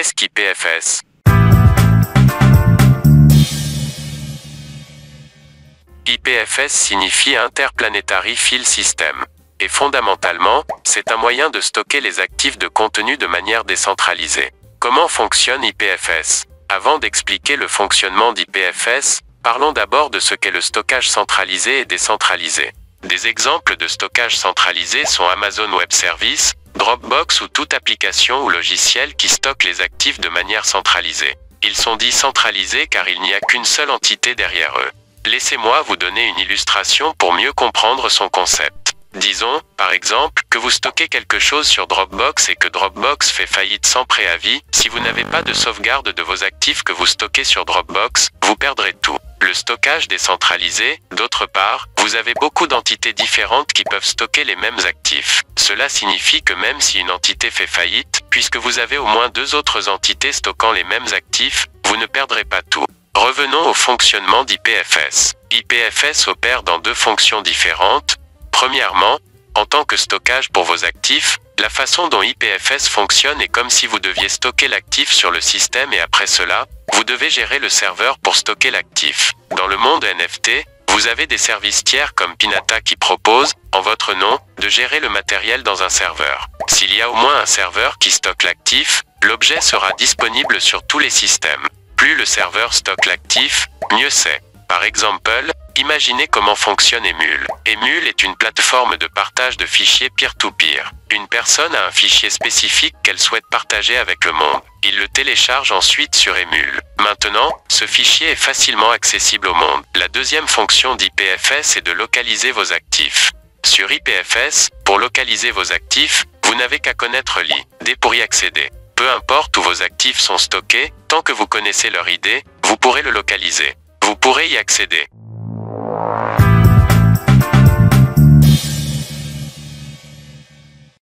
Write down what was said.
Qu'est-ce qu'IPFS? IPFS signifie Interplanetary File System. Et fondamentalement, c'est un moyen de stocker les actifs de contenu de manière décentralisée. Comment fonctionne IPFS? Avant d'expliquer le fonctionnement d'IPFS, parlons d'abord de ce qu'est le stockage centralisé et décentralisé. Des exemples de stockage centralisé sont Amazon Web Services, Dropbox ou toute application ou logiciel qui stocke les actifs de manière centralisée. Ils sont dits centralisés car il n'y a qu'une seule entité derrière eux. Laissez-moi vous donner une illustration pour mieux comprendre son concept. Disons, par exemple, que vous stockez quelque chose sur Dropbox et que Dropbox fait faillite sans préavis. Si vous n'avez pas de sauvegarde de vos actifs que vous stockez sur Dropbox, vous perdrez tout. Le stockage décentralisé, d'autre part, vous avez beaucoup d'entités différentes qui peuvent stocker les mêmes actifs. Cela signifie que même si une entité fait faillite, puisque vous avez au moins deux autres entités stockant les mêmes actifs, vous ne perdrez pas tout. Revenons au fonctionnement d'IPFS. IPFS opère dans deux fonctions différentes. Premièrement, en tant que stockage pour vos actifs, la façon dont IPFS fonctionne est comme si vous deviez stocker l'actif sur le système et après cela, vous devez gérer le serveur pour stocker l'actif. Dans le monde NFT, vous avez des services tiers comme Pinata qui proposent, en votre nom, de gérer le matériel dans un serveur. S'il y a au moins un serveur qui stocke l'actif, l'objet sera disponible sur tous les systèmes. Plus le serveur stocke l'actif, mieux c'est. Par exemple, imaginez comment fonctionne Emule. Emule est une plateforme de partage de fichiers peer-to-peer. Une personne a un fichier spécifique qu'elle souhaite partager avec le monde. Il le télécharge ensuite sur Emule. Maintenant, ce fichier est facilement accessible au monde. La deuxième fonction d'IPFS est de localiser vos actifs. Sur IPFS, pour localiser vos actifs, vous n'avez qu'à connaître l'ID pour y accéder. Peu importe où vos actifs sont stockés, tant que vous connaissez leur ID, vous pourrez le localiser. Vous pourrez y accéder.